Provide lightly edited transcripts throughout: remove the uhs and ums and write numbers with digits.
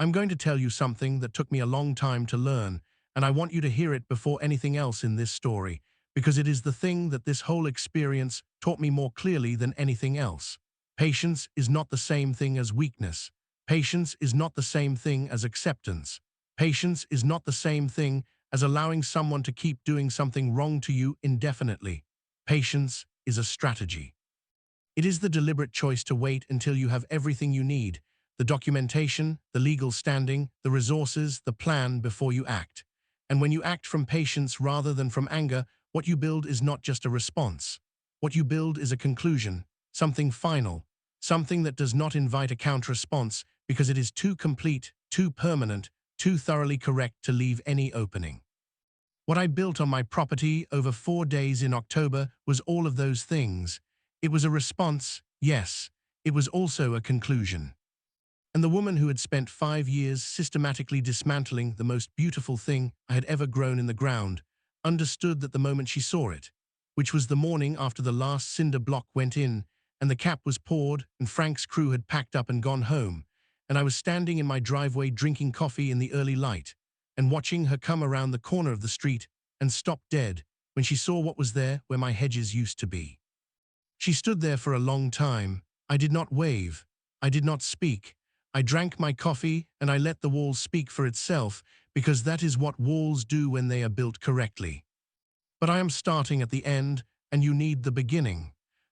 I'm going to tell you something that took me a long time to learn, and I want you to hear it before anything else in this story, because it is the thing that this whole experience taught me more clearly than anything else. Patience is not the same thing as weakness. Patience is not the same thing as acceptance. Patience is not the same thing as allowing someone to keep doing something wrong to you indefinitely. Patience is a strategy. It is the deliberate choice to wait until you have everything you need, the documentation, the legal standing, the resources, the plan before you act. And when you act from patience rather than from anger, what you build is not just a response. What you build is a conclusion, something final, something that does not invite a counter-response because it is too complete, too permanent, too thoroughly correct to leave any opening. What I built on my property over 4 days in October was all of those things. It was a response, yes. It was also a conclusion. And the woman who had spent 5 years systematically dismantling the most beautiful thing I had ever grown in the ground understood that the moment she saw it, which was the morning after the last cinder block went in and the cap was poured and Frank's crew had packed up and gone home, and I was standing in my driveway drinking coffee in the early light and watching her come around the corner of the street and stop dead when she saw what was there where my hedges used to be. She stood there for a long time. I did not wave. I did not speak. I drank my coffee and I let the wall speak for itself because that is what walls do when they are built correctly. But I am starting at the end and you need the beginning.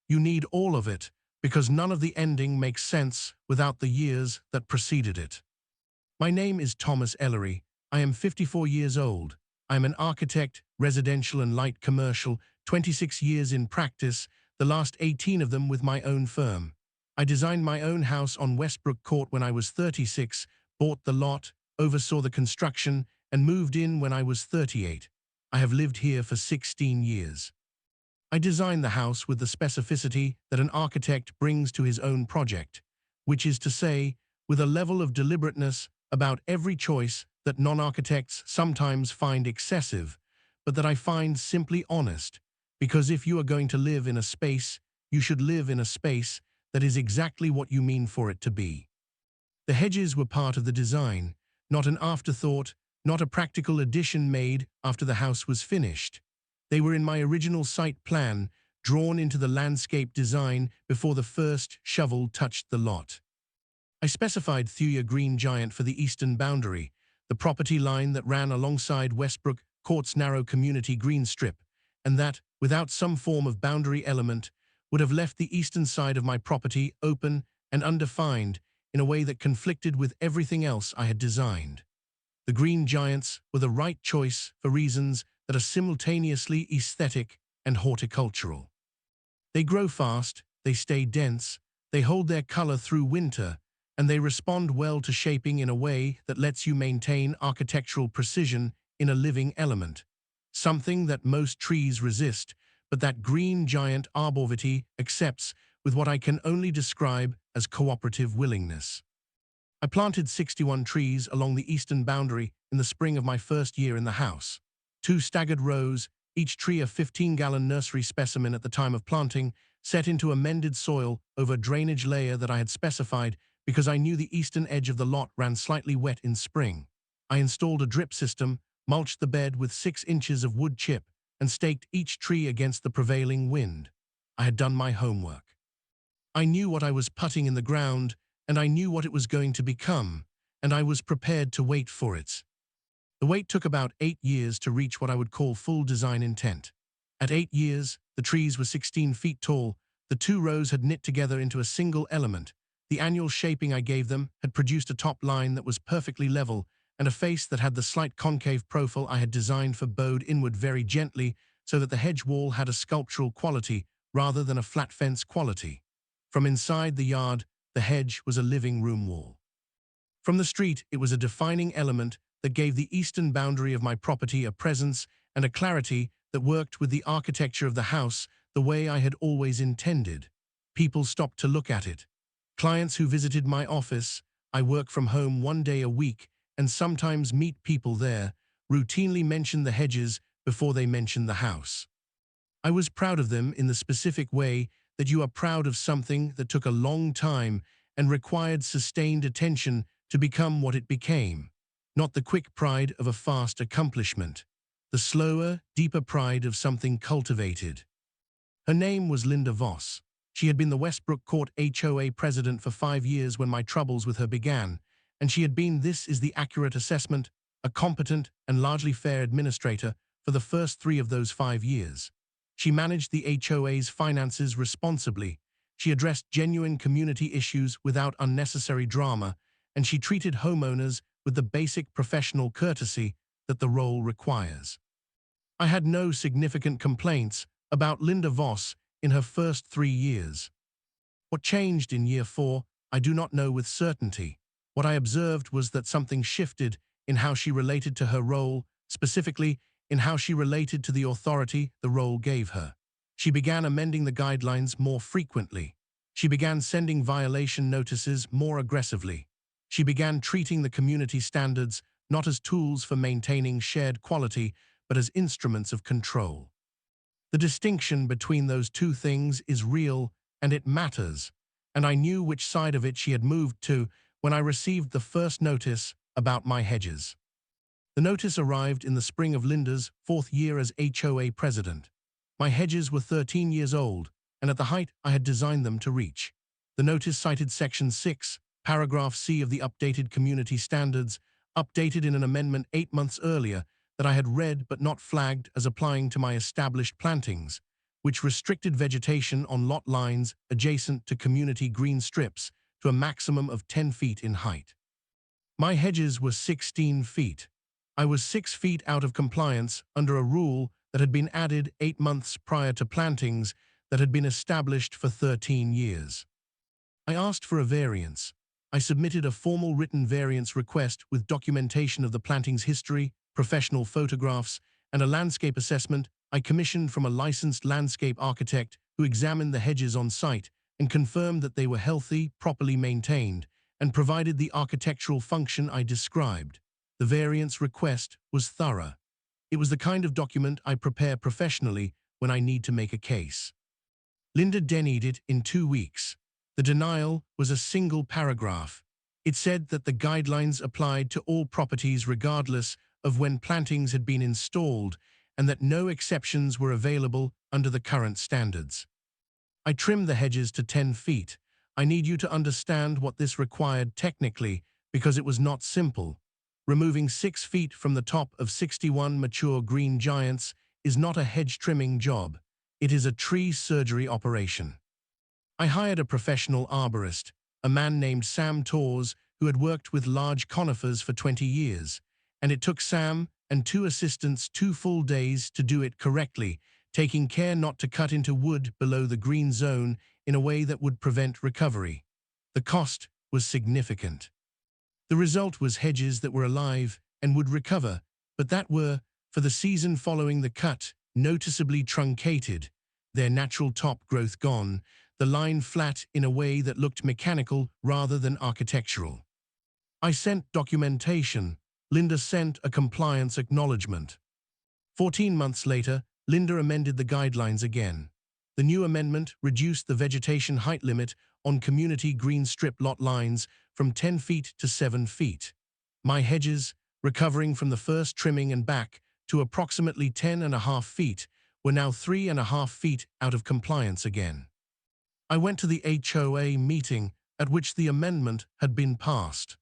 You need all of it because none of the ending makes sense without the years that preceded it. My name is Thomas Ellery. I am 54 years old. I am an architect, residential and light commercial, 26 years in practice, the last 18 of them with my own firm. I designed my own house on Westbrook Court when I was 36, bought the lot, oversaw the construction, and moved in when I was 38. I have lived here for 16 years. I designed the house with the specificity that an architect brings to his own project, which is to say, with a level of deliberateness about every choice that non-architects sometimes find excessive, but that I find simply honest, because if you are going to live in a space, you should live in a space that is exactly what you mean for it to be. The hedges were part of the design, not an afterthought, not a practical addition made after the house was finished. They were in my original site plan, drawn into the landscape design before the first shovel touched the lot. I specified Thuya Green Giant for the eastern boundary, the property line that ran alongside Westbrook Court's narrow community green strip, and that, without some form of boundary element, would have left the eastern side of my property open and undefined in a way that conflicted with everything else I had designed. The Green Giants were the right choice for reasons that are simultaneously aesthetic and horticultural. They grow fast, they stay dense, they hold their color through winter, and they respond well to shaping in a way that lets you maintain architectural precision in a living element, something that most trees resist, but that Green Giant arborvitae accepts with what I can only describe as cooperative willingness. I planted 61 trees along the eastern boundary in the spring of my first year in the house. 2 staggered rows, each tree a 15-gallon nursery specimen at the time of planting, set into amended soil over a drainage layer that I had specified because I knew the eastern edge of the lot ran slightly wet in spring. I installed a drip system, mulched the bed with 6 inches of wood chip, and staked each tree against the prevailing wind. I had done my homework. I knew what I was putting in the ground, and I knew what it was going to become, and I was prepared to wait for it. The wait took about 8 years to reach what I would call full design intent. At 8 years, the trees were 16 feet tall, the 2 rows had knit together into a single element. The annual shaping I gave them had produced a top line that was perfectly level, and a face that had the slight concave profile I had designed for bowed inward very gently so that the hedge wall had a sculptural quality rather than a flat fence quality. From inside the yard, the hedge was a living room wall. From the street, it was a defining element that gave the eastern boundary of my property a presence and a clarity that worked with the architecture of the house the way I had always intended. People stopped to look at it. Clients who visited my office, I work from home 1 day a week and sometimes meet people there, routinely mention the hedges before they mention the house. I was proud of them in the specific way that you are proud of something that took a long time and required sustained attention to become what it became. Not the quick pride of a fast accomplishment, the slower, deeper pride of something cultivated. Her name was Linda Voss. She had been the Westbrook Court HOA president for 5 years when my troubles with her began, and she had been, this is the accurate assessment, a competent and largely fair administrator for the first 3 of those 5 years. She managed the HOA's finances responsibly. She addressed genuine community issues without unnecessary drama, and she treated homeowners with the basic professional courtesy that the role requires. I had no significant complaints about Linda Voss in her first 3 years. What changed in year 4, I do not know with certainty. What I observed was that something shifted in how she related to her role, specifically in how she related to the authority the role gave her. She began amending the guidelines more frequently. She began sending violation notices more aggressively. She began treating the community standards not as tools for maintaining shared quality, but as instruments of control. The distinction between those two things is real, and it matters, and I knew which side of it she had moved to when I received the first notice about my hedges. The notice arrived in the spring of Linda's 4th year as HOA president. My hedges were 13 years old, and at the height I had designed them to reach. The notice cited Section 6, Paragraph C of the updated community standards, updated in an amendment 8 months earlier, that I had read but not flagged as applying to my established plantings, which restricted vegetation on lot lines adjacent to community green strips to a maximum of 10 feet in height. My hedges were 16 feet. I was 6 feet out of compliance under a rule that had been added 8 months prior to plantings that had been established for 13 years. I asked for a variance. I submitted a formal written variance request with documentation of the planting's history, professional photographs, and a landscape assessment I commissioned from a licensed landscape architect who examined the hedges on site and confirmed that they were healthy, properly maintained, and provided the architectural function I described. The variance request was thorough. It was the kind of document I prepare professionally when I need to make a case. Linda denied it in 2 weeks. The denial was a single paragraph. It said that the guidelines applied to all properties regardless of when plantings had been installed and that no exceptions were available under the current standards. I trimmed the hedges to 10 feet. I need you to understand what this required technically because it was not simple. Removing 6 feet from the top of 61 mature green giants is not a hedge trimming job. It is a tree surgery operation. I hired a professional arborist, a man named Sam Torres, who had worked with large conifers for 20 years, and it took Sam and 2 assistants 2 full days to do it correctly, taking care not to cut into wood below the green zone in a way that would prevent recovery. The cost was significant. The result was hedges that were alive and would recover, but that were, for the season following the cut, noticeably truncated, their natural top growth gone, the line flat in a way that looked mechanical rather than architectural. I sent documentation. Linda sent a compliance acknowledgement. 14 months later, Linda amended the guidelines again. The new amendment reduced the vegetation height limit on community green strip lot lines from 10 feet to 7 feet. My hedges, recovering from the first trimming and back to approximately 10.5 feet, were now 3.5 feet out of compliance again. I went to the HOA meeting at which the amendment had been passed.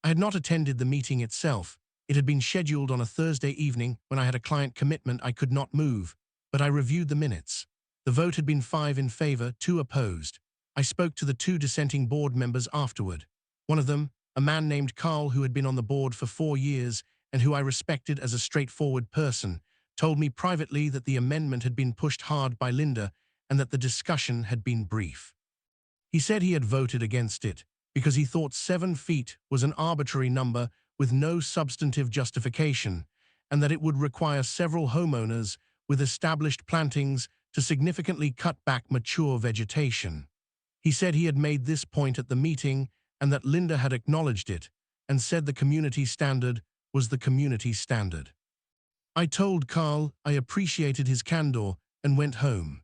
I had not attended the meeting itself. It had been scheduled on a Thursday evening when I had a client commitment I could not move, but I reviewed the minutes. The vote had been 5 in favor, 2 opposed. I spoke to the 2 dissenting board members afterward. One of them, a man named Carl who had been on the board for 4 years and who I respected as a straightforward person, told me privately that the amendment had been pushed hard by Linda and that the discussion had been brief. He said he had voted against it because he thought 7 feet was an arbitrary number with no substantive justification, and that it would require several homeowners with established plantings to significantly cut back mature vegetation. He said he had made this point at the meeting and that Linda had acknowledged it and said the community standard was the community standard. I told Carl I appreciated his candor and went home.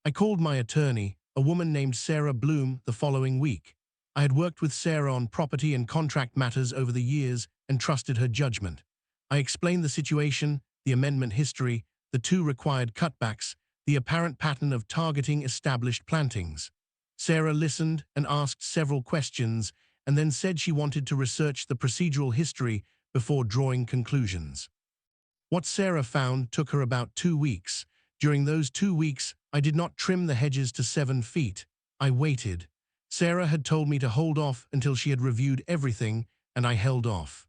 I called my attorney, a woman named Sarah Bloom, the following week. I had worked with Sarah on property and contract matters over the years and trusted her judgment. I explained the situation, the amendment history, the two required cutbacks, the apparent pattern of targeting established plantings. Sarah listened and asked several questions and then said she wanted to research the procedural history before drawing conclusions. What Sarah found took her about 2 weeks. During those 2 weeks, I did not trim the hedges to 7 feet. I waited. Sarah had told me to hold off until she had reviewed everything, and I held off.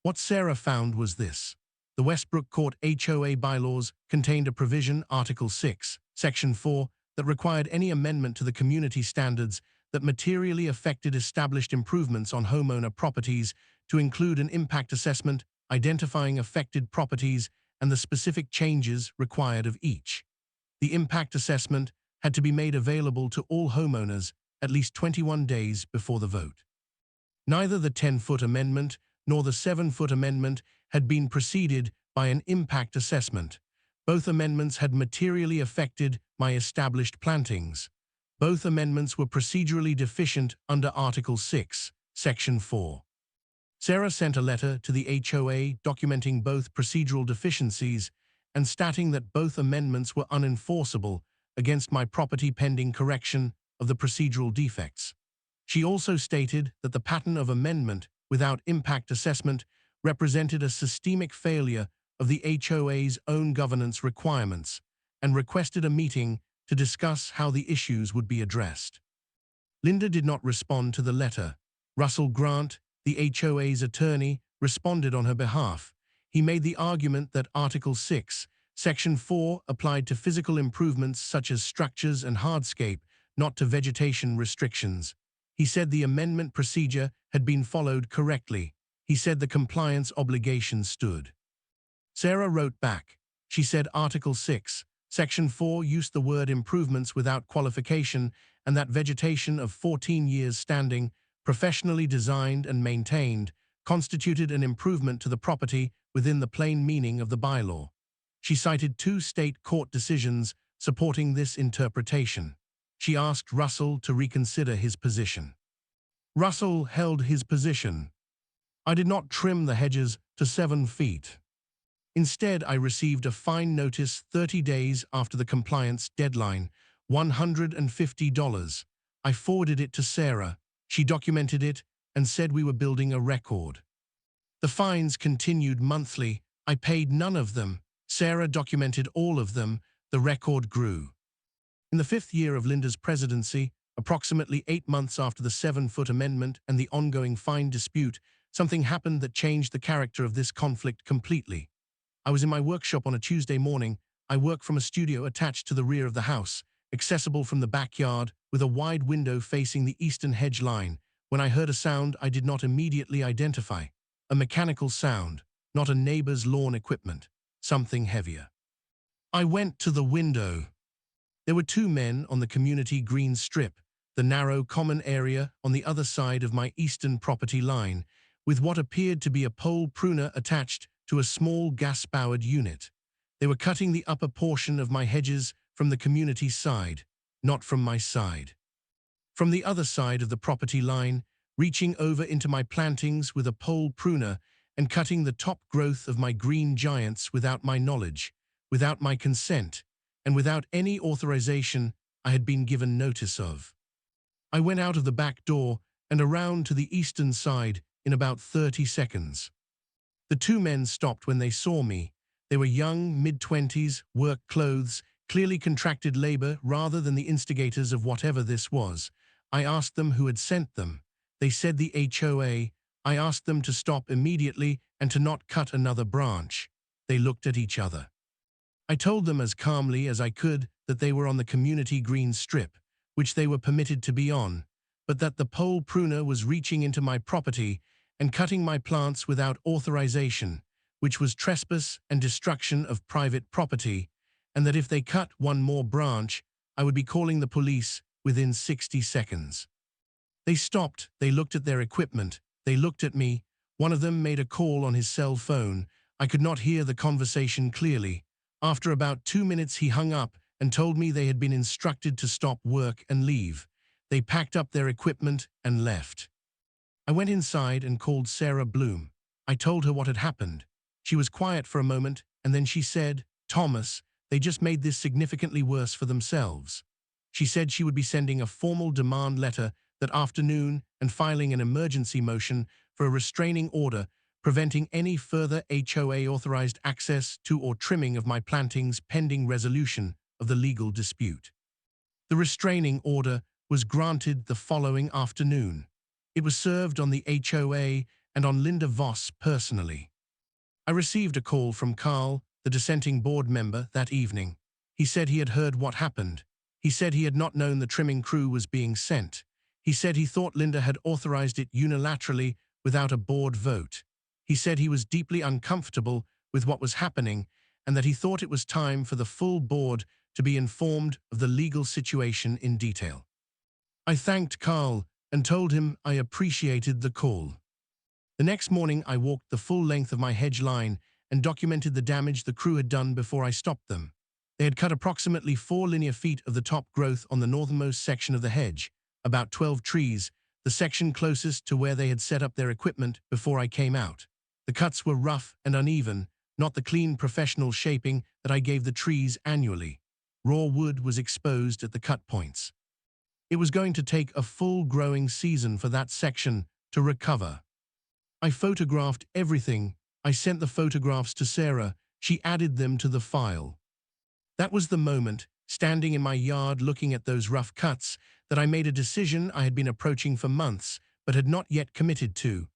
What Sarah found was this. The Westbrook Court HOA bylaws contained a provision, Article 6, Section 4, that required any amendment to the community standards that materially affected established improvements on homeowner properties to include an impact assessment identifying affected properties and the specific changes required of each. The impact assessment had to be made available to all homeowners at least 21 days before the vote. Neither the 10-foot amendment nor the 7-foot amendment had been preceded by an impact assessment. Both amendments had materially affected my established plantings. Both amendments were procedurally deficient under Article 6, Section 4. Sarah sent a letter to the HOA documenting both procedural deficiencies and stating that both amendments were unenforceable against my property pending correction of the procedural defects. She also stated that the pattern of amendment without impact assessment represented a systemic failure of the HOA's own governance requirements and requested a meeting to discuss how the issues would be addressed. Linda did not respond to the letter. Russell Grant, the HOA's attorney, responded on her behalf. He made the argument that Article 6, Section 4 applied to physical improvements such as structures and hardscape, not to vegetation restrictions. He said the amendment procedure had been followed correctly. He said the compliance obligation stood. Sarah wrote back. She said Article 6, Section 4 used the word improvements without qualification and that vegetation of 14 years standing, professionally designed and maintained, constituted an improvement to the property within the plain meaning of the bylaw. She cited 2 state court decisions supporting this interpretation. She asked Russell to reconsider his position. Russell held his position. I did not trim the hedges to 7 feet. Instead, I received a fine notice 30 days after the compliance deadline, $150. I forwarded it to Sarah. She documented it and said we were building a record. The fines continued monthly. I paid none of them. Sarah documented all of them. The record grew. In the 5th year of Linda's presidency, approximately 8 months after the 7-foot amendment and the ongoing fine dispute, something happened that changed the character of this conflict completely. I was in my workshop on a Tuesday morning. I work from a studio attached to the rear of the house, accessible from the backyard, with a wide window facing the eastern hedge line, when I heard a sound I did not immediately identify. A mechanical sound, not a neighbor's lawn equipment, something heavier. I went to the window. There were 2 men on the community green strip, the narrow common area on the other side of my eastern property line, with what appeared to be a pole pruner attached to a small gas-powered unit. They were cutting the upper portion of my hedges from the community side, not from my side. From the other side of the property line, reaching over into my plantings with a pole pruner and cutting the top growth of my green giants without my knowledge, without my consent, and without any authorization I had been given notice of. I went out of the back door and around to the eastern side in about 30 seconds. The 2 men stopped when they saw me. They were young, mid-20s, work clothes, clearly contracted labor rather than the instigators of whatever this was. I asked them who had sent them. They said the HOA. I asked them to stop immediately and to not cut another branch. They looked at each other. I told them as calmly as I could that they were on the community green strip, which they were permitted to be on, but that the pole pruner was reaching into my property and cutting my plants without authorization, which was trespass and destruction of private property, and that if they cut one more branch, I would be calling the police within 60 seconds. They stopped, they looked at their equipment, they looked at me. One of them made a call on his cell phone. I could not hear the conversation clearly. After about 2 minutes he hung up and told me they had been instructed to stop work and leave. They packed up their equipment and left. I went inside and called Sarah Bloom. I told her what had happened. She was quiet for a moment, and then she said, "Thomas, they just made this significantly worse for themselves." She said she would be sending a formal demand letter that afternoon and filing an emergency motion for a restraining order preventing any further HOA-authorized access to or trimming of my plantings pending resolution of the legal dispute. The restraining order was granted the following afternoon. It was served on the HOA and on Linda Voss personally. I received a call from Carl, the dissenting board member, that evening. He said he had heard what happened. He said he had not known the trimming crew was being sent. He said he thought Linda had authorized it unilaterally without a board vote. He said he was deeply uncomfortable with what was happening and that he thought it was time for the full board to be informed of the legal situation in detail. I thanked Carl and told him I appreciated the call. The next morning I walked the full length of my hedge line and documented the damage the crew had done before I stopped them. They had cut approximately 4 linear feet of the top growth on the northernmost section of the hedge, about 12 trees, the section closest to where they had set up their equipment before I came out. The cuts were rough and uneven, not the clean professional shaping that I gave the trees annually. Raw wood was exposed at the cut points. It was going to take a full growing season for that section to recover. I photographed everything. I sent the photographs to Sarah. She added them to the file. That was the moment, standing in my yard looking at those rough cuts, that I made a decision I had been approaching for months, but had not yet committed to.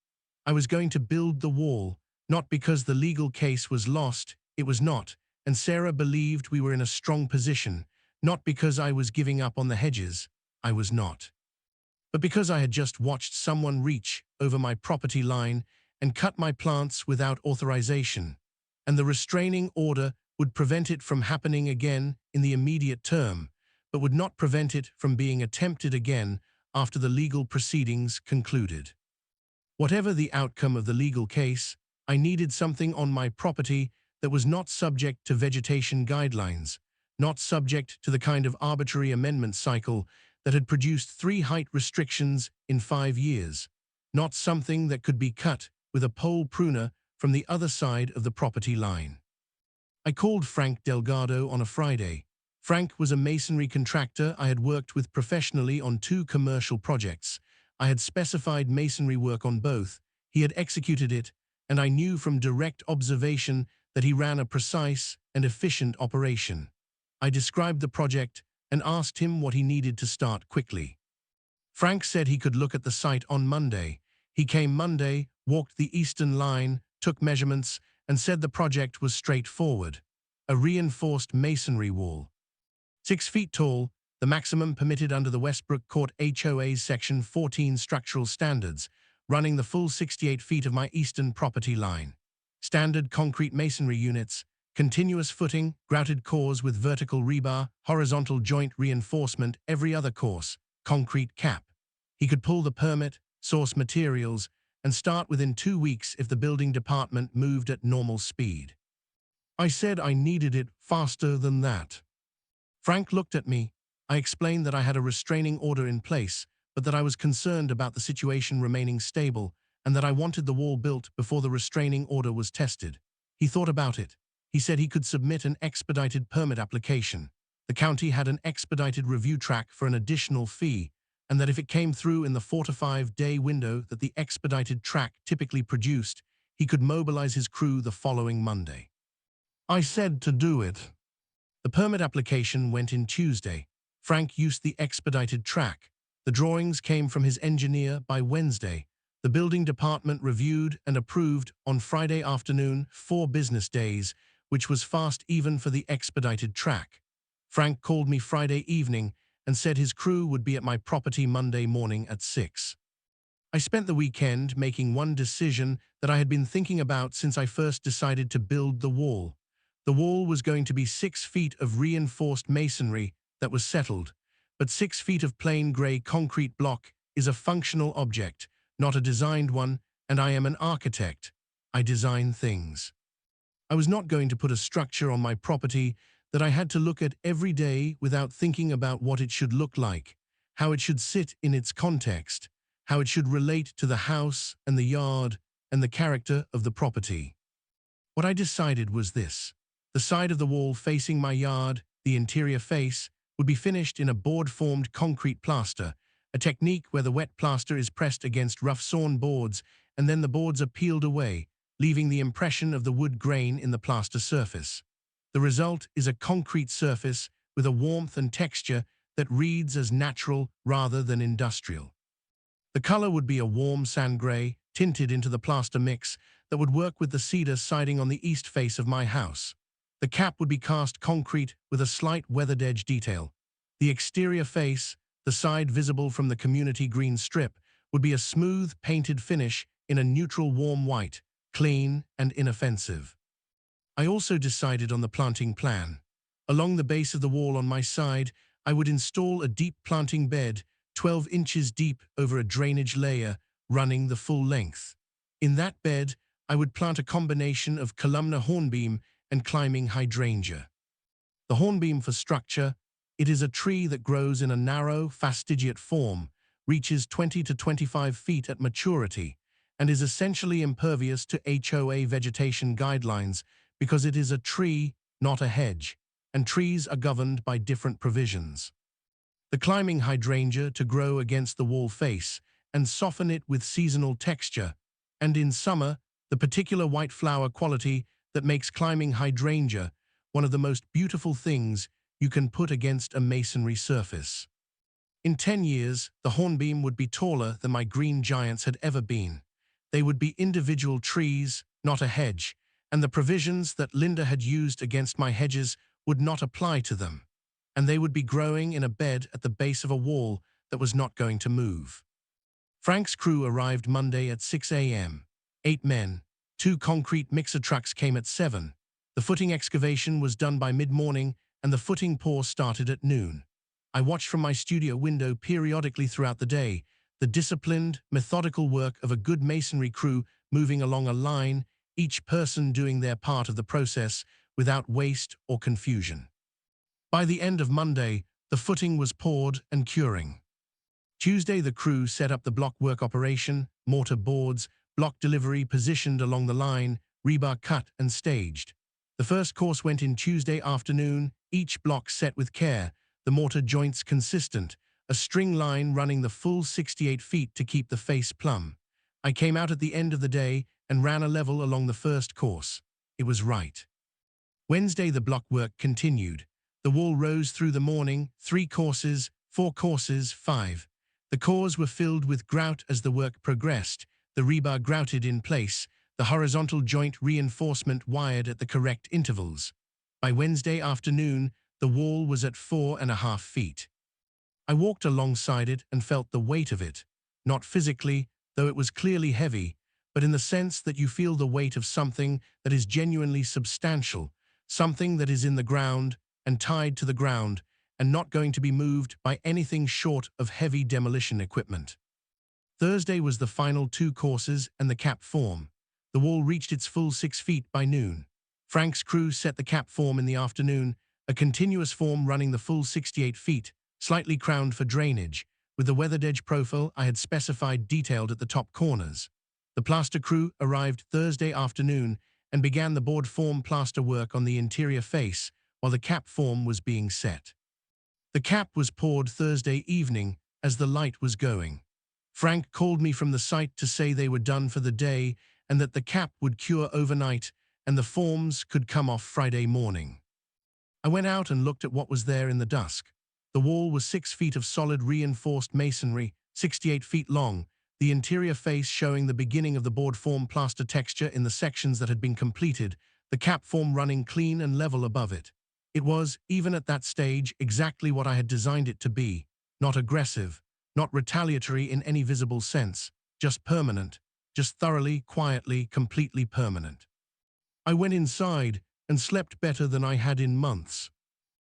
I was going to build the wall, not because the legal case was lost, it was not, and Sarah believed we were in a strong position, not because I was giving up on the hedges, I was not. But because I had just watched someone reach over my property line and cut my plants without authorization, and the restraining order would prevent it from happening again in the immediate term, but would not prevent it from being attempted again after the legal proceedings concluded. Whatever the outcome of the legal case, I needed something on my property that was not subject to vegetation guidelines, not subject to the kind of arbitrary amendment cycle that had produced 3 height restrictions in 5 years, not something that could be cut with a pole pruner from the other side of the property line. I called Frank Delgado on a Friday. Frank was a masonry contractor I had worked with professionally on 2 commercial projects. I had specified masonry work on both, he had executed it, and I knew from direct observation that he ran a precise and efficient operation. I described the project and asked him what he needed to start quickly. Frank said he could look at the site on Monday. He came Monday, walked the eastern line, took measurements, and said the project was straightforward. A reinforced masonry wall. 6 feet tall, the maximum permitted under the Westbrook Court HOA's Section 14 structural standards, running the full 68 feet of my eastern property line. Standard concrete masonry units, continuous footing, grouted cores with vertical rebar, horizontal joint reinforcement every other course, concrete cap. He could pull the permit, source materials, and start within 2 weeks if the building department moved at normal speed. I said I needed it faster than that. Frank looked at me. I explained that I had a restraining order in place, but that I was concerned about the situation remaining stable and that I wanted the wall built before the restraining order was tested. He thought about it. He said he could submit an expedited permit application. The county had an expedited review track for an additional fee, and that if it came through in the 4 to 5 day window that the expedited track typically produced, he could mobilize his crew the following Monday. I said to do it. The permit application went in Tuesday. Frank used the expedited track. The drawings came from his engineer by Wednesday. The building department reviewed and approved on Friday afternoon, 4 business days, which was fast even for the expedited track. Frank called me Friday evening and said his crew would be at my property Monday morning at 6. I spent the weekend making one decision that I had been thinking about since I first decided to build the wall. The wall was going to be 6 feet of reinforced masonry that was settled, but 6 feet of plain gray concrete block is a functional object, not a designed one, and I am an architect. I design things. I was not going to put a structure on my property that I had to look at every day without thinking about what it should look like. how it should sit in its context, how it should relate to the house and the yard and the character of the property. What I decided was this. The side of the wall facing my yard, the interior face, would be finished in a board-formed concrete plaster, a technique where the wet plaster is pressed against rough sawn boards and then the boards are peeled away, leaving the impression of the wood grain in the plaster surface. The result is a concrete surface with a warmth and texture that reads as natural rather than industrial. The color would be a warm sand gray, tinted into the plaster mix that would work with the cedar siding on the east face of my house. The cap would be cast concrete with a slight weathered edge detail. The exterior face, the side visible from the community green strip, would be a smooth, painted finish in a neutral warm white, clean and inoffensive. I also decided on the planting plan. Along the base of the wall on my side, I would install a deep planting bed, 12 inches deep over a drainage layer, running the full length. In that bed, I would plant a combination of columnar hornbeam and climbing hydrangea. The hornbeam for structure, it is a tree that grows in a narrow, fastigiate form, reaches 20 to 25 feet at maturity, and is essentially impervious to HOA vegetation guidelines because it is a tree, not a hedge, and trees are governed by different provisions. The climbing hydrangea to grow against the wall face and soften it with seasonal texture, and in summer, the particular white flower quality that makes climbing hydrangea one of the most beautiful things you can put against a masonry surface. In 10 years, the hornbeam would be taller than my green giants had ever been. They would be individual trees, not a hedge, and the provisions that Linda had used against my hedges would not apply to them, and they would be growing in a bed at the base of a wall that was not going to move. Frank's crew arrived Monday at 6 a.m. 8 men, 2 concrete mixer trucks came at 7. The footing excavation was done by mid-morning and the footing pour started at noon. I watched from my studio window periodically throughout the day, the disciplined, methodical work of a good masonry crew moving along a line, each person doing their part of the process without waste or confusion. By the end of Monday, the footing was poured and curing. Tuesday, the crew set up the block work operation, mortar boards, block delivery positioned along the line, rebar cut and staged. The first course went in Tuesday afternoon, each block set with care, the mortar joints consistent, a string line running the full 68 feet to keep the face plumb. I came out at the end of the day and ran a level along the first course. It was right. Wednesday, the block work continued. The wall rose through the morning, 3 courses, 4 courses, 5. The cores were filled with grout as the work progressed, the rebar grouted in place, the horizontal joint reinforcement wired at the correct intervals. By Wednesday afternoon, the wall was at 4.5 feet. I walked alongside it and felt the weight of it, not physically, though it was clearly heavy, but in the sense that you feel the weight of something that is genuinely substantial, something that is in the ground and tied to the ground and not going to be moved by anything short of heavy demolition equipment. Thursday was the final 2 courses and the cap form. The wall reached its full 6 feet by noon. Frank's crew set the cap form in the afternoon, a continuous form running the full 68 feet, slightly crowned for drainage, with the weathered edge profile I had specified detailed at the top corners. The plaster crew arrived Thursday afternoon and began the board form plaster work on the interior face while the cap form was being set. The cap was poured Thursday evening as the light was going. Frank called me from the site to say they were done for the day and that the cap would cure overnight and the forms could come off Friday morning. I went out and looked at what was there in the dusk. The wall was 6 feet of solid reinforced masonry, 68 feet long, the interior face showing the beginning of the board form plaster texture in the sections that had been completed, the cap form running clean and level above it. It was, even at that stage, exactly what I had designed it to be, not aggressive, not retaliatory in any visible sense, just permanent, just thoroughly, quietly, completely permanent. I went inside and slept better than I had in months.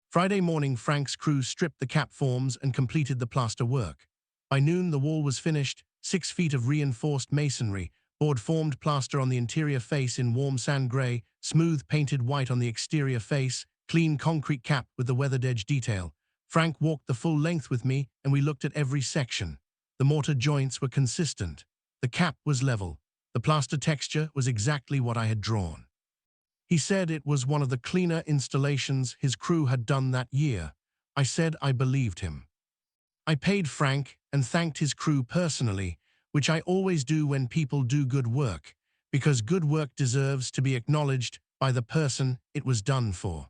Friday morning, Frank's crew stripped the cap forms and completed the plaster work. By noon, the wall was finished, 6 feet of reinforced masonry, board-formed plaster on the interior face in warm sand gray, smooth painted white on the exterior face, clean concrete cap with the weathered edge detail. Frank walked the full length with me and we looked at every section. The mortar joints were consistent. The cap was level. The plaster texture was exactly what I had drawn. He said it was one of the cleaner installations his crew had done that year. I said I believed him. I paid Frank and thanked his crew personally, which I always do when people do good work, because good work deserves to be acknowledged by the person it was done for.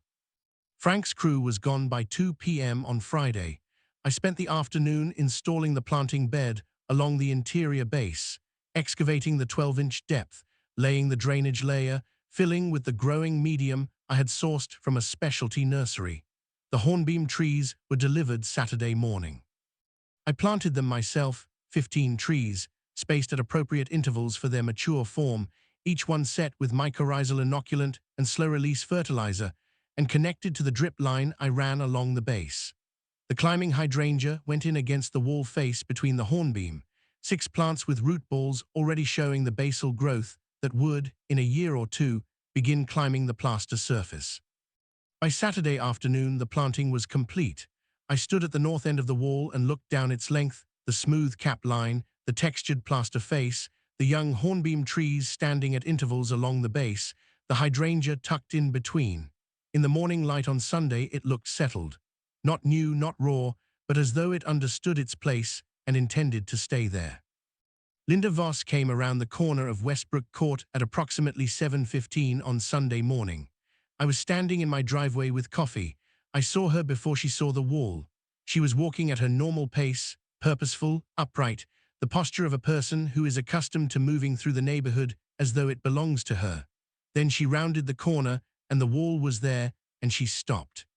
Frank's crew was gone by 2 p.m. on Friday. I spent the afternoon installing the planting bed along the interior base, excavating the 12-inch depth, laying the drainage layer, filling with the growing medium I had sourced from a specialty nursery. The hornbeam trees were delivered Saturday morning. I planted them myself, 15 trees, spaced at appropriate intervals for their mature form, each one set with mycorrhizal inoculant and slow-release fertilizer, and connected to the drip line I ran along the base. The climbing hydrangea went in against the wall face between the hornbeam, 6 plants with root balls already showing the basal growth that would, in a year or two, begin climbing the plaster surface. By Saturday afternoon, the planting was complete. I stood at the north end of the wall and looked down its length, the smooth cap line, the textured plaster face, the young hornbeam trees standing at intervals along the base, the hydrangea tucked in between. In the morning light on Sunday, it looked settled. Not new, not raw, but as though it understood its place and intended to stay there. Linda Voss came around the corner of Westbrook Court at approximately 7:15 on Sunday morning. I was standing in my driveway with coffee. I saw her before she saw the wall. She was walking at her normal pace, purposeful, upright, the posture of a person who is accustomed to moving through the neighborhood as though it belongs to her. Then she rounded the corner, and the wall was there, and she stopped.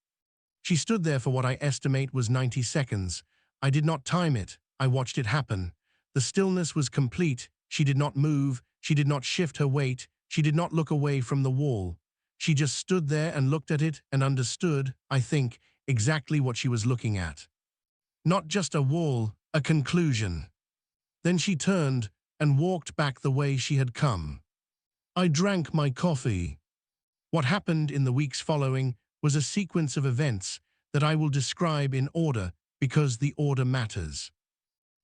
She stood there for what I estimate was 90 seconds. I did not time it. I watched it happen. The stillness was complete. She did not move. She did not shift her weight. She did not look away from the wall. She just stood there and looked at it and understood, I think, exactly what she was looking at. Not just a wall, a conclusion. Then she turned and walked back the way she had come. I drank my coffee. What happened in the weeks following was a sequence of events that I will describe in order because the order matters.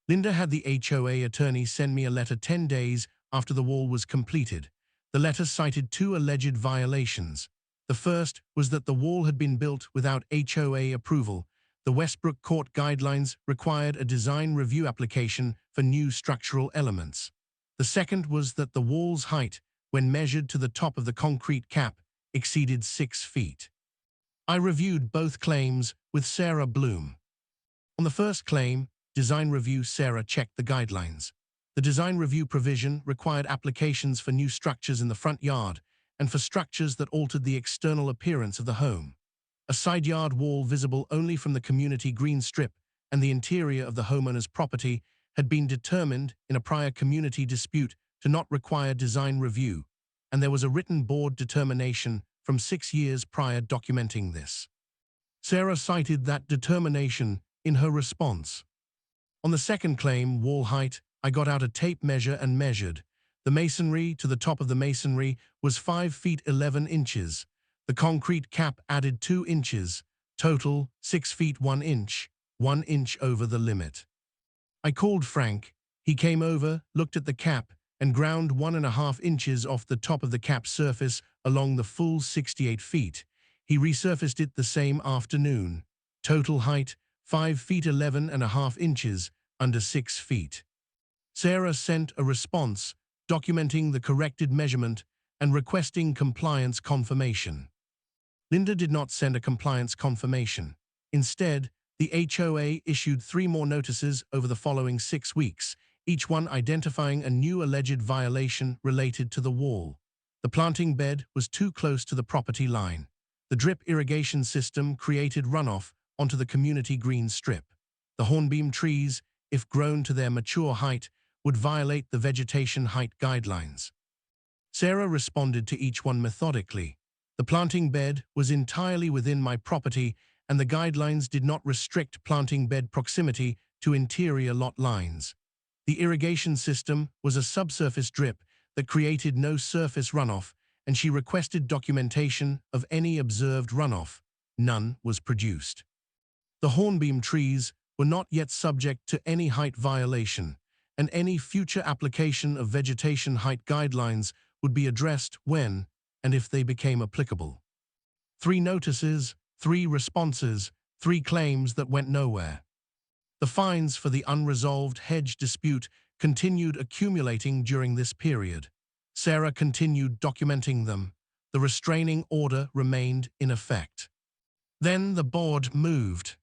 Linda had the HOA attorney send me a letter 10 days after the wall was completed. The letter cited 2 alleged violations. The first was that the wall had been built without HOA approval. The Westbrook Court guidelines required a design review application for new structural elements. The second was that the wall's height, when measured to the top of the concrete cap, exceeded 6 feet. I reviewed both claims with Sarah Bloom. On the first claim, design review, Sarah checked the guidelines. The design review provision required applications for new structures in the front yard and for structures that altered the external appearance of the home. A side yard wall visible only from the community green strip and the interior of the homeowner's property had been determined in a prior community dispute to not require design review, and there was a written board determination from 6 years prior documenting this. Sarah cited that determination in her response. On the second claim, wall height, I got out a tape measure and measured. The masonry to the top of the masonry was 5 feet 11 inches. The concrete cap added 2 inches, total 6 feet 1 inch, 1 inch over the limit. I called Frank. He came over, looked at the cap, and ground 1.5 inches off the top of the cap surface along the full 68 feet. He resurfaced it the same afternoon. Total height, 5 feet 11.5 inches, under 6 feet. Sarah sent a response documenting the corrected measurement and requesting compliance confirmation. Linda did not send a compliance confirmation. Instead, the HOA issued 3 more notices over the following 6 weeks, each one identifying a new alleged violation related to the wall. The planting bed was too close to the property line. The drip irrigation system created runoff onto the community green strip. The hornbeam trees, if grown to their mature height, would violate the vegetation height guidelines. Sarah responded to each one methodically. The planting bed was entirely within my property, and the guidelines did not restrict planting bed proximity to interior lot lines. The irrigation system was a subsurface drip that created no surface runoff, and she requested documentation of any observed runoff. None was produced. The hornbeam trees were not yet subject to any height violation, and any future application of vegetation height guidelines would be addressed when and if they became applicable. 3 notices, 3 responses, 3 claims that went nowhere. The fines for the unresolved hedge dispute continued accumulating during this period. Sarah continued documenting them. The restraining order remained in effect. Then the board moved.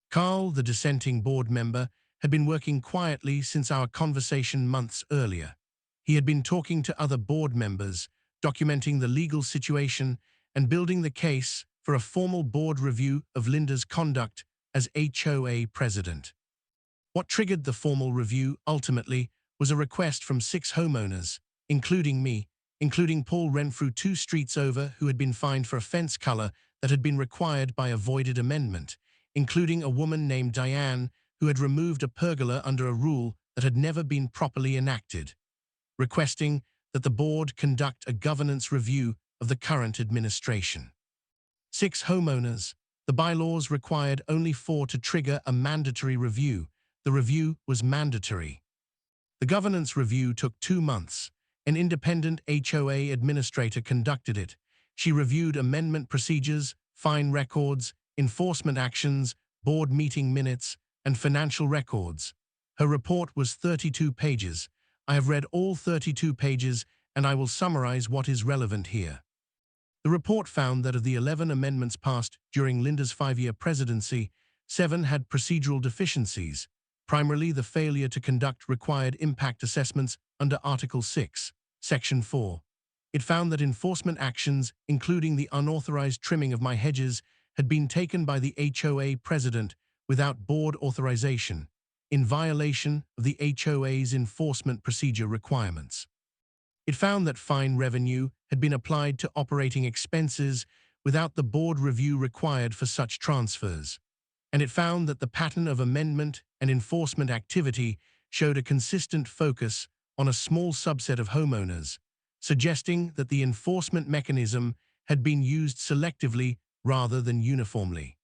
Carl, the dissenting board member, had been working quietly since our conversation months earlier. He had been talking to other board members, documenting the legal situation and building the case for a formal board review of Linda's conduct as HOA president. What triggered the formal review, ultimately, was a request from 6 homeowners, including me, including Paul Renfrew 2 streets over, who had been fined for a fence color that had been required by a voided amendment, including a woman named Diane who had removed a pergola under a rule that had never been properly enacted, requesting that the board conduct a governance review of the current administration. 6 homeowners. The bylaws required only 4 to trigger a mandatory review. The review was mandatory. The governance review took 2 months. An independent HOA administrator conducted it. She reviewed amendment procedures, fine records, enforcement actions, board meeting minutes, and financial records. Her report was 32 pages. I have read all 32 pages, and I will summarize what is relevant here. The report found that of the 11 amendments passed during Linda's 5-year presidency, 7 had procedural deficiencies, primarily the failure to conduct required impact assessments under Article 6, Section 4. It found that enforcement actions, including the unauthorized trimming of my hedges, had been taken by the HOA president without board authorization, in violation of the HOA's enforcement procedure requirements. It found that fine revenue had been applied to operating expenses without the board review required for such transfers, and it found that the pattern of amendment and enforcement activity showed a consistent focus on a small subset of homeowners, suggesting that the enforcement mechanism had been used selectively rather than uniformly.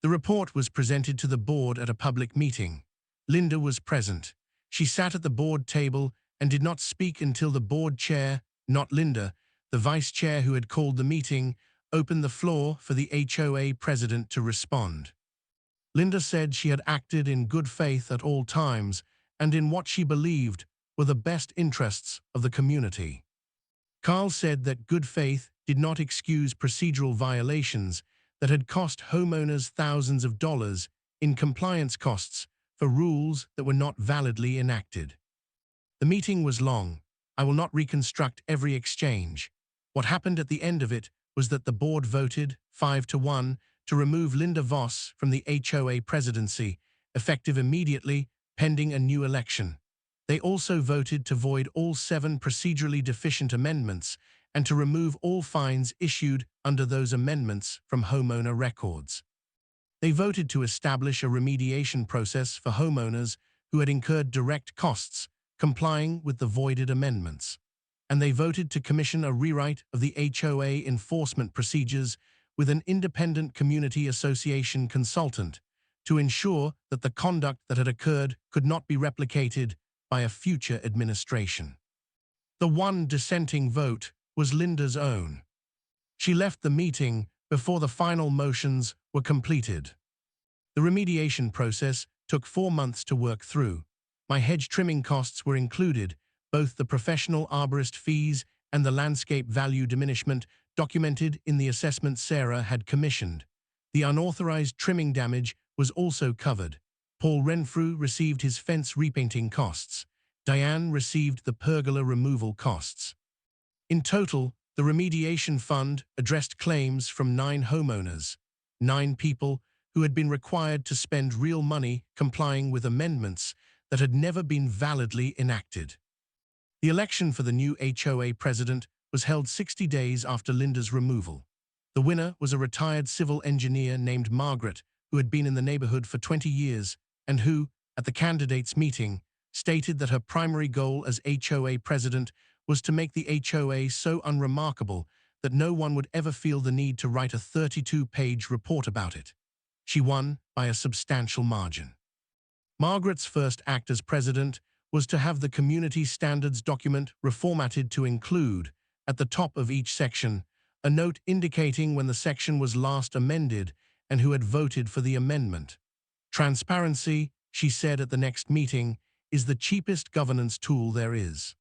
The report was presented to the board at a public meeting. Linda was present. She sat at the board table and did not speak until the board chair, not Linda, the vice chair who had called the meeting, opened the floor for the HOA president to respond. Linda said she had acted in good faith at all times and in what she believed were the best interests of the community. Carl said that good faith did not excuse procedural violations that had cost homeowners thousands of dollars in compliance costs for rules that were not validly enacted. The meeting was long. I will not reconstruct every exchange. What happened at the end of it was that the board voted 5-1 to remove Linda Voss from the HOA presidency, effective immediately, pending a new election. They also voted to void all 7 procedurally deficient amendments and to remove all fines issued under those amendments from homeowner records. They voted to establish a remediation process for homeowners who had incurred direct costs complying with the voided amendments, and they voted to commission a rewrite of the HOA enforcement procedures with an independent community association consultant to ensure that the conduct that had occurred could not be replicated by a future administration. The one dissenting vote was Linda's own. She left the meeting before the final motions were completed. The remediation process took 4 months to work through. My hedge trimming costs were included, both the professional arborist fees and the landscape value diminishment documented in the assessment Sarah had commissioned. The unauthorized trimming damage was also covered. Paul Renfrew received his fence repainting costs. Diane received the pergola removal costs. In total, the remediation fund addressed claims from 9 homeowners, 9 people who had been required to spend real money complying with amendments that had never been validly enacted. The election for the new HOA president was held 60 days after Linda's removal. The winner was a retired civil engineer named Margaret, who had been in the neighborhood for 20 years and who, at the candidates' meeting, stated that her primary goal as HOA president was to make the HOA so unremarkable that no one would ever feel the need to write a 32-page report about it. She won by a substantial margin. Margaret's first act as president was to have the community standards document reformatted to include, at the top of each section, a note indicating when the section was last amended and who had voted for the amendment. Transparency, she said at the next meeting, is the cheapest governance tool there is.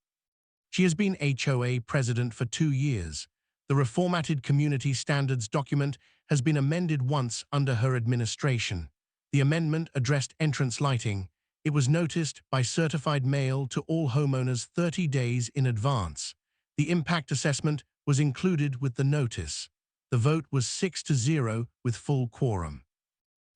She has been HOA president for 2 years. The reformatted community standards document has been amended once under her administration. The amendment addressed entrance lighting. It was noticed by certified mail to all homeowners 30 days in advance. The impact assessment was included with the notice. The vote was 6-0 with full quorum.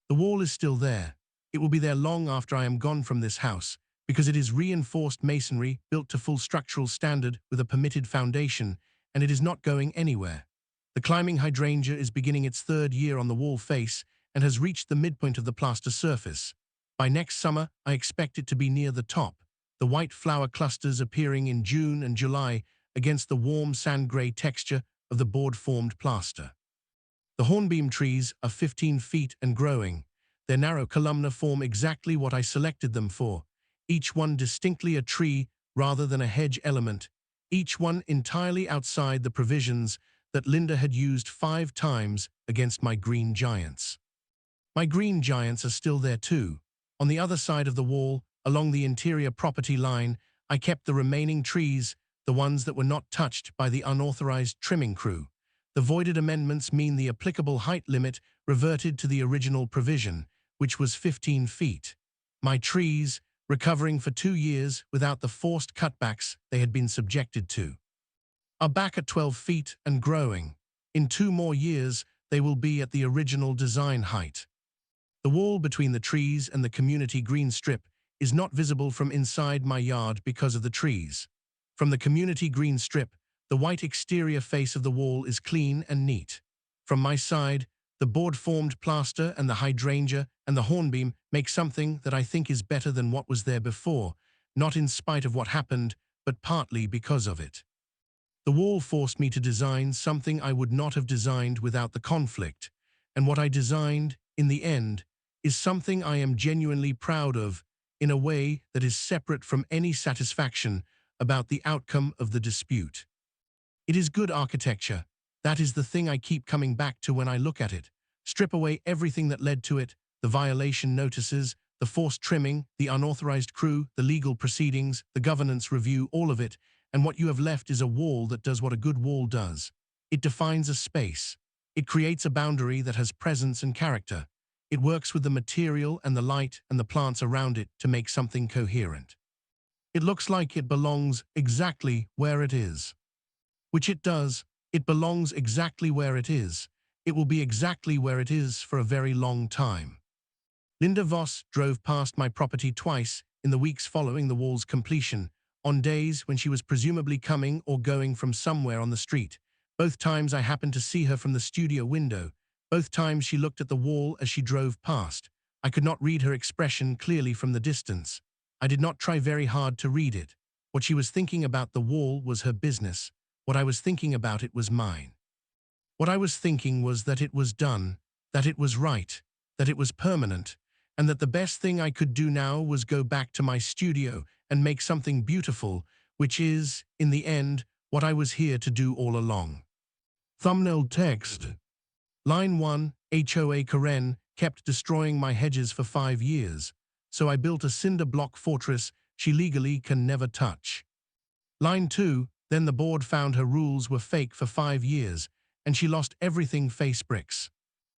The wall is still there. It will be there long after I am gone from this house, because it is reinforced masonry built to full structural standard with a permitted foundation, and it is not going anywhere. The climbing hydrangea is beginning its 3rd year on the wall face and has reached the midpoint of the plaster surface. By next summer, I expect it to be near the top, the white flower clusters appearing in June and July against the warm sand-gray texture of the board-formed plaster. The hornbeam trees are 15 feet and growing. Their narrow columna form exactly what I selected them for, each one distinctly a tree rather than a hedge element, each one entirely outside the provisions that Linda had used 5 times against my green giants. My green giants are still there too. On the other side of the wall, along the interior property line, I kept the remaining trees, the ones that were not touched by the unauthorized trimming crew. The voided amendments mean the applicable height limit reverted to the original provision, which was 15 feet. My trees, recovering for 2 years without the forced cutbacks they had been subjected to, are back at 12 feet and growing. In 2 more years, they will be at the original design height. The wall between the trees and the community green strip is not visible from inside my yard because of the trees. From the community green strip, the white exterior face of the wall is clean and neat. From my side, the board-formed plaster and the hydrangea and the hornbeam make something that I think is better than what was there before, not in spite of what happened, but partly because of it. The wall forced me to design something I would not have designed without the conflict, and what I designed, in the end, is something I am genuinely proud of in a way that is separate from any satisfaction about the outcome of the dispute. It is good architecture. That is the thing I keep coming back to when I look at it. Strip away everything that led to it, the violation notices, the forced trimming, the unauthorized crew, the legal proceedings, the governance review, all of it, and what you have left is a wall that does what a good wall does. It defines a space. It creates a boundary that has presence and character. It works with the material and the light and the plants around it to make something coherent. It looks like it belongs exactly where it is. Which it does. It belongs exactly where it is. It will be exactly where it is for a very long time. Linda Voss drove past my property twice in the weeks following the wall's completion, on days when she was presumably coming or going from somewhere on the street. Both times I happened to see her from the studio window. Both times she looked at the wall as she drove past. I could not read her expression clearly from the distance. I did not try very hard to read it. What she was thinking about the wall was her business. What I was thinking about it was mine. What I was thinking was that it was done, that it was right, that it was permanent, and that the best thing I could do now was go back to my studio and make something beautiful, which is, in the end, what I was here to do all along. Thumbnail text. Line 1, HOA Karen kept destroying my hedges for 5 years, so I built a cinder block fortress she legally can never touch. Line 2, then the board found her rules were fake for 5 years, and she lost everything face bricks.